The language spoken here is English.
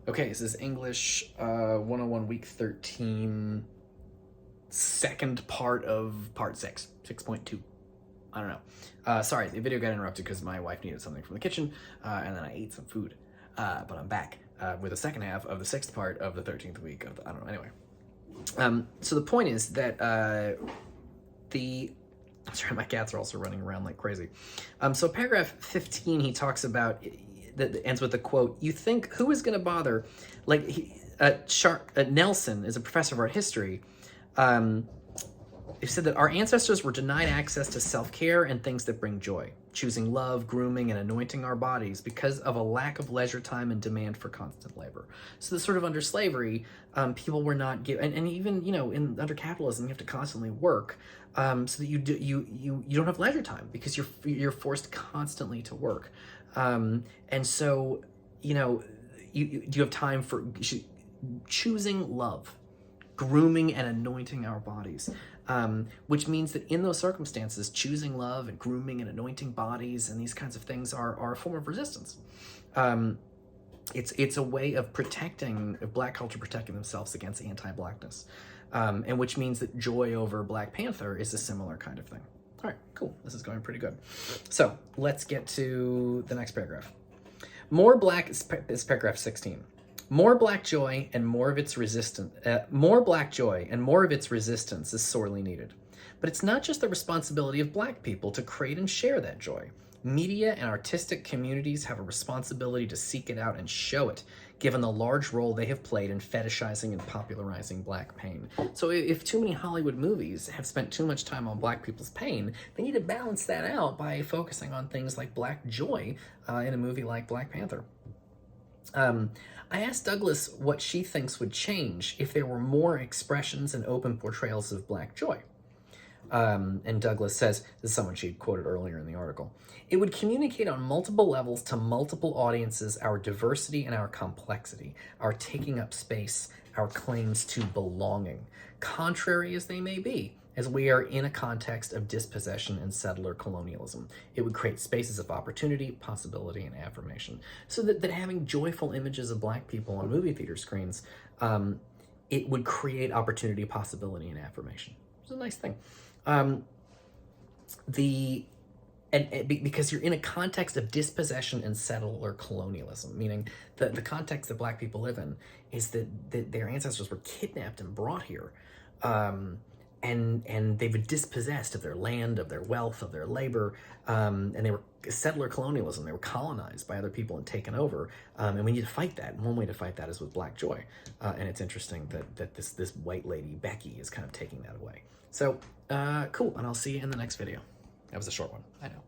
Okay, this is English 101 week 13, second part of part 6, 6.2. I don't know. Sorry, the video got interrupted because my wife needed something from the kitchen, and then I ate some food. But I'm back with the second half of the sixth part of the 13th week of I don't know, anyway. So the point is that sorry, my cats are also running around like crazy. So paragraph 15, he talks about, that ends with the quote, "You think, who is going to bother?" Like, Nelson is a professor of art history. He said that our ancestors were denied access to self-care and things that bring joy, choosing love, grooming, and anointing our bodies because of a lack of leisure time and demand for constant labor. So that sort of under slavery, people were not given, and even, you know, under capitalism, you have to constantly work, so that you don't have leisure time because you're forced constantly to work, and so, you know, you have time for choosing love, grooming, and anointing our bodies, which means that in those circumstances, choosing love and grooming and anointing bodies and these kinds of things are a form of resistance. It's a way of protecting, Black culture protecting themselves against anti-Blackness, and which means that joy over Black Panther is a similar kind of thing. All right, cool. This is going pretty good. So let's get to the next paragraph. More Black is paragraph 16. More Black joy and more of its resistance. More Black joy and more of its resistance is sorely needed. But it's not just the responsibility of Black people to create and share that joy. Media and artistic communities have a responsibility to seek it out and show it, given the large role they have played in fetishizing and popularizing Black pain. So if too many Hollywood movies have spent too much time on Black people's pain, they need to balance that out by focusing on things like Black joy in a movie like Black Panther. I asked Douglas what she thinks would change if there were more expressions and open portrayals of Black joy. And Douglas says, this is someone she quoted earlier in the article, "It would communicate on multiple levels to multiple audiences our diversity and our complexity, our taking up space, our claims to belonging, contrary as they may be, as we are in a context of dispossession and settler colonialism. It would create spaces of opportunity, possibility, and affirmation." So that having joyful images of Black people on movie theater screens, it would create opportunity, possibility, and affirmation. It's a nice thing. Because you're in a context of dispossession and settler colonialism, meaning the context that Black people live in is that their ancestors were kidnapped and brought here, and they were dispossessed of their land, of their wealth, of their labor, and they were settler colonialism. They were colonized by other people and taken over, and we need to fight that. And one way to fight that is with Black joy, and it's interesting that this white lady, Becky, is kind of taking that away. So, cool, and I'll see you in the next video. That was a short one, I know.